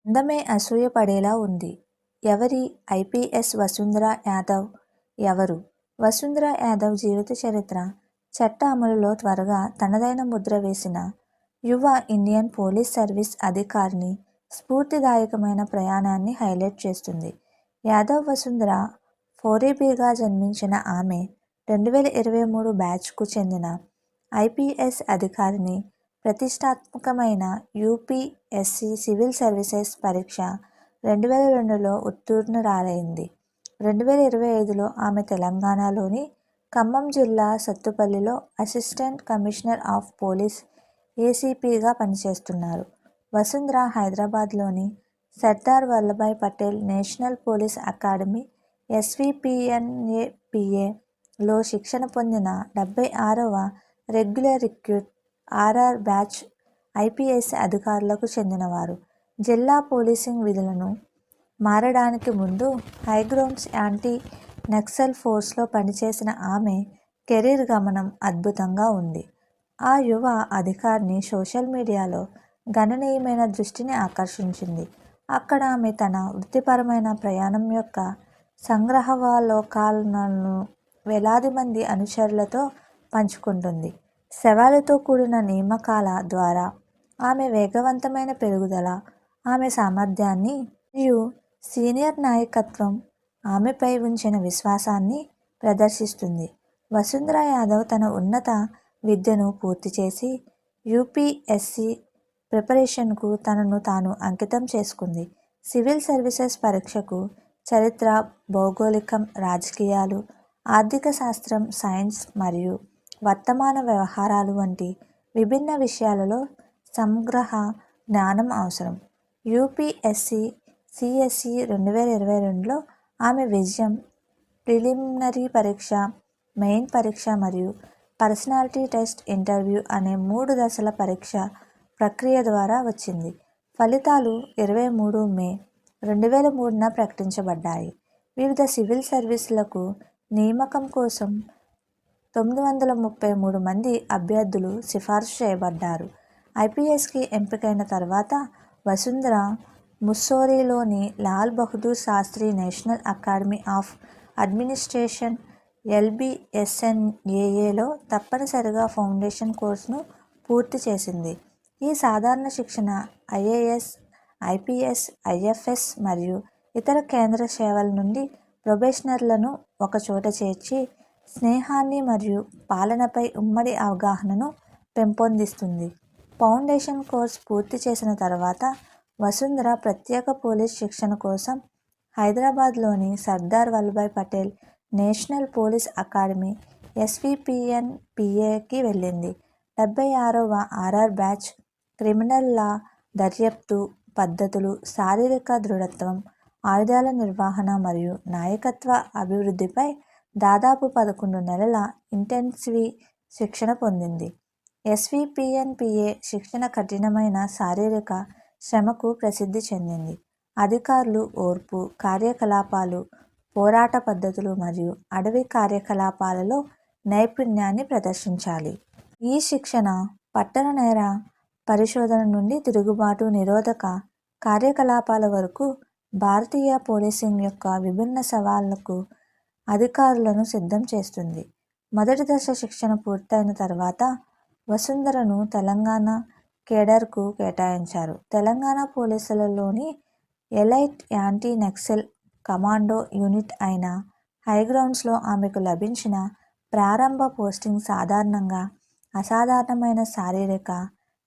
అందమే అసూయపడేలా ఉంది. ఎవరి ఐపీఎస్ వసుంధరా యాదవ్ ఎవరు? వసుంధరా యాదవ్ జీవిత చరిత్ర చట్ట అమలులో త్వరగా తనదైన ముద్ర వేసిన యువ ఇండియన్ పోలీస్ సర్వీస్ అధికారిని స్ఫూర్తిదాయకమైన ప్రయాణాన్ని హైలైట్ చేస్తుంది. యాదవ్ వసుంధర 4AB జన్మించిన ఆమె 2023 బ్యాచ్కు చెందిన ఐపీఎస్ అధికారిని. ప్రతిష్టాత్మకమైన యూపీఎస్సీ సివిల్ సర్వీసెస్ పరీక్ష 2002లో ఉత్తీర్ణురాలైంది. 2025లో ఆమె తెలంగాణలోని ఖమ్మం జిల్లా సత్తుపల్లిలో అసిస్టెంట్ కమిషనర్ ఆఫ్ పోలీస్ ఏసీపీగా పనిచేస్తున్నారు. వసుంధర హైదరాబాద్లోని Sardar Vallabhbhai Patel national police academy ఎస్వీపీఎన్ఏపీఏలో శిక్షణ పొందిన 76వ regular recruit RR batch IPS అధికారులకు చెందినవారు. జిల్లా పోలీసింగ్ విధులను మారడానికి ముందు హైగ్రౌండ్స్ యాంటీ నక్సల్ ఫోర్స్లో పనిచేసిన ఆమె కెరీర్ గమనం అద్భుతంగా ఉంది. ఆ యువ అధికారిని సోషల్ మీడియాలో గణనీయమైన దృష్టిని ఆకర్షించింది. అక్కడ ఆమె తన వృత్తిపరమైన ప్రయాణం యొక్క సంగ్రహావలోకనాలను వేలాది మంది అనుచరులతో పంచుకుంటుంది. సవాలుతో కూడిన నియామకాల ద్వారా ఆమె వేగవంతమైన పెరుగుదల, ఆమె సామర్థ్యాన్ని మరియు సీనియర్ నాయకత్వం ఆమెపై ఉంచిన విశ్వాసాన్ని ప్రదర్శిస్తుంది. వసుంధరా యాదవ్ తన ఉన్నత విద్యను పూర్తి చేసి యూపీఎస్సీ ప్రిపరేషన్కు తనను తాను అంకితం చేసుకుంది. సివిల్ సర్వీసెస్ పరీక్షకు చరిత్ర, భౌగోళికం, రాజకీయాలు, ఆర్థిక శాస్త్రం, సైన్స్ మరియు వర్తమాన వ్యవహారాలు వంటి విభిన్న విషయాలలో సమగ్ర జ్ఞానం అవసరం. యూపీఎస్సీ సిఎస్ఈ 2022లో ఆమె విజయం ప్రిలిమినరీ పరీక్ష, మెయిన్ పరీక్ష మరియు పర్సనాలిటీ టెస్ట్ ఇంటర్వ్యూ అనే 3 దశల పరీక్ష ప్రక్రియ ద్వారా వచ్చింది. ఫలితాలు 23 మే 2003న ప్రకటించబడ్డాయి. వివిధ సివిల్ సర్వీసులకు నియామకం కోసం 933 మంది అభ్యర్థులు సిఫారసు చేయబడ్డారు. ఐపీఎస్కి ఎంపికైన తర్వాత వసుంధర ముస్సోరీలోని Lal Bahadur Shastri national academy of administration ఎల్బీఎస్ఎన్ఏఏలో తప్పనిసరిగా ఫౌండేషన్ కోర్సును పూర్తి చేసింది. ఈ సాధారణ శిక్షణ ఐఏఎస్, ఐపీఎస్, ఐఎఫ్ఎస్ మరియు ఇతర కేంద్ర సేవల నుండి ప్రొబేషనర్లను ఒకచోట చేర్చి స్నేహాన్ని మరియు పాలనపై ఉమ్మడి అవగాహనను పెంపొందిస్తుంది. ఫౌండేషన్ కోర్సు పూర్తి చేసిన తర్వాత వసుంధర ప్రత్యేక పోలీస్ శిక్షణ కోసం హైదరాబాద్లోని Sardar Vallabhbhai Patel national police academy ఎస్వీపీఎన్పీఏకి వెళ్ళింది. 76వ ఆర్ఆర్ బ్యాచ్ క్రిమినల్ లా దర్యాప్తు పద్ధతులు, శారీరక దృఢత్వం, ఆయుధాల నిర్వహణ మరియు నాయకత్వ అభివృద్ధిపై దాదాపు 11 నెలల ఇంటెన్సివ్ శిక్షణ పొందింది. ఎస్వీపీఎన్పీఏ శిక్షణ కఠినమైన శారీరక శ్రమకు ప్రసిద్ధి చెందింది. అధికారులు ఓర్పు, కార్యకలాపాలు, పోరాట పద్ధతులు మరియు అడవి కార్యకలాపాలలో నైపుణ్యాన్ని ప్రదర్శించాలి. ఈ శిక్షణ పట్టణ నేర పరిశోధన నుండి తిరుగుబాటు నిరోధక కార్యకలాపాల వరకు భారతీయ పోలీసింగ్ యొక్క విభిన్న సవాళ్లకు అధికారులను సిద్ధం చేస్తుంది. మొదటి దశ శిక్షణ పూర్తయిన తర్వాత వసుంధరను తెలంగాణ కేడర్కు కేటాయించారు. తెలంగాణ పోలీసులలోని elite anti Naxal commando unit అయిన హైగ్రౌండ్స్లో ఆమెకు లభించిన ప్రారంభ పోస్టింగ్ సాధారణంగా అసాధారణమైన శారీరక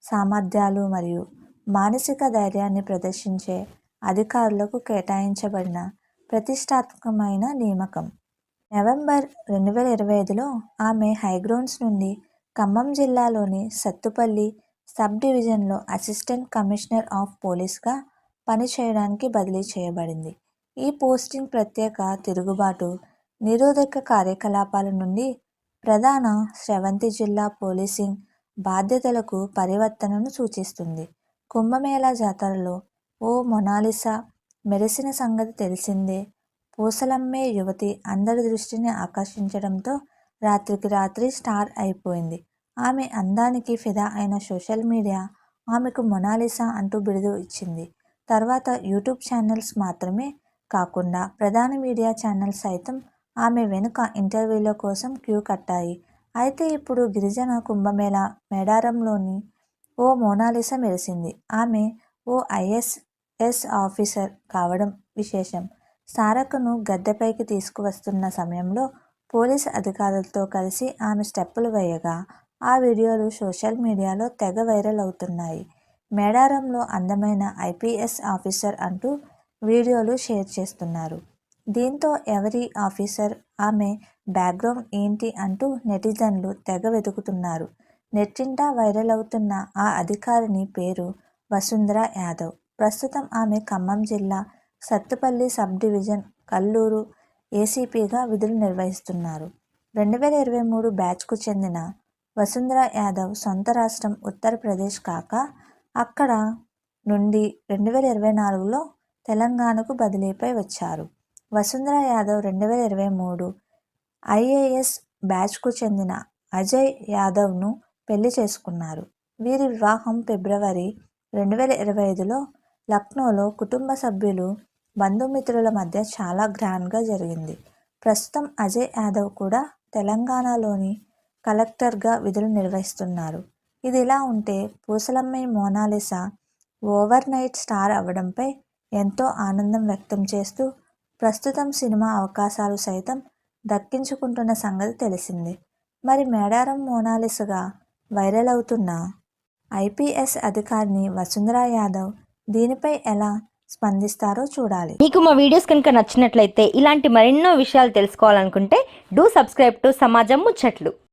సామర్థ్యాలు మరియు మానసిక ధైర్యాన్ని ప్రదర్శించే అధికారులకు కేటాయించబడిన ప్రతిష్టాత్మకమైన నియామకం. నవంబర్ 2025లో ఆమె హైగ్రౌండ్స్ నుండి ఖమ్మం జిల్లాలోని సత్తుపల్లి సబ్ డివిజన్లో అసిస్టెంట్ కమిషనర్ ఆఫ్ పోలీస్గా పనిచేయడానికి బదిలీ చేయబడింది. ఈ పోస్టింగ్ ప్రత్యేక తిరుగుబాటు నిరోధక కార్యకలాపాల నుండి ప్రధాన స్రవంతి జిల్లా పోలీసింగ్ బాధ్యతలకు పరివర్తనను సూచిస్తుంది. కుంభమేళా జాతరలో ఓ మొనాలిసా మెరిసిన సంగతి తెలిసిందే. పూసలమ్మే యువతి అందరి దృష్టిని ఆకర్షించడంతో రాత్రికి రాత్రి స్టార్ అయిపోయింది. ఆమె అందానికి ఫిదా అయిన సోషల్ మీడియా ఆమెకు మొనాలిసా అంటూ బిరుదు ఇచ్చింది. తర్వాత యూట్యూబ్ ఛానల్స్ మాత్రమే కాకుండా ప్రధాన మీడియా ఛానల్స్ సైతం ఆమె వెనుక ఇంటర్వ్యూల కోసం క్యూ కట్టాయి. అయితే ఇప్పుడు గిరిజన కుంభమేళా మేడారంలోని ఓ మోనాలిసా మెరిసింది. ఆమె ఓ ఐఏఎస్ ఆఫీసర్ కావడం విశేషం. సారకను గద్దెపైకి తీసుకువస్తున్న సమయంలో పోలీసు అధికారులతో కలిసి ఆమె స్టెప్పులు వేయగా ఆ వీడియోలు సోషల్ మీడియాలో తెగ వైరల్ అవుతున్నాయి. మేడారంలో అందమైన ఐపీఎస్ ఆఫీసర్ అంటూ వీడియోలు షేర్ చేస్తున్నారు. దీంతో ఎవరి ఆఫీసర్, ఆమె బ్యాక్గ్రౌండ్ ఏంటి అంటూ నెటిజన్లు తెగ వెతుకుతున్నారు. నెట్టింట వైరల్ అవుతున్న ఆ అధికారిని పేరు వసుంధర యాదవ్. ప్రస్తుతం ఆమె ఖమ్మం జిల్లా సత్తుపల్లి సబ్ డివిజన్ కల్లూరు ఏసీపీగా విధులు నిర్వహిస్తున్నారు. 2023 బ్యాచ్కు చెందిన వసుంధర యాదవ్ సొంత రాష్ట్రం ఉత్తరప్రదేశ్ కాగా అక్కడ నుండి 2024లో తెలంగాణకు బదిలీపై వచ్చారు. వసుంధర యాదవ్ 2023 ఐఏఎస్ బ్యాచ్కు చెందిన అజయ్ యాదవ్ను పెళ్లి చేసుకున్నారు. వీరి వివాహం ఫిబ్రవరి 2025లో లక్నోలో కుటుంబ సభ్యులు, బంధుమిత్రుల మధ్య చాలా గ్రాండ్గా జరిగింది. ప్రస్తుతం అజయ్ యాదవ్ కూడా తెలంగాణలోని కలెక్టర్గా విధులు నిర్వహిస్తున్నారు. ఇదిలా ఉంటే పూసలమ్మే మోనాలిసా ఓవర్ నైట్ స్టార్ అవ్వడంపై ఎంతో ఆనందం వ్యక్తం చేస్తూ ప్రస్తుతం సినిమా అవకాశాలు సైతం దక్కించుకుంటున్న సంగతి తెలిసిందే. మరి మేడారం మోనాలిసాగా వైరల్ అవుతున్న ఐపీఎస్ అధికారిని వసుంధర యాదవ్ దీనిపై ఎలా స్పందిస్తారో చూడాలి. మీకు మా వీడియోస్ కనుక నచ్చినట్లయితే ఇలాంటి మరెన్నో విషయాలు తెలుసుకోవాలనుకుంటే డూ సబ్స్క్రైబ్ టు సమాజం ముచ్చట్లు.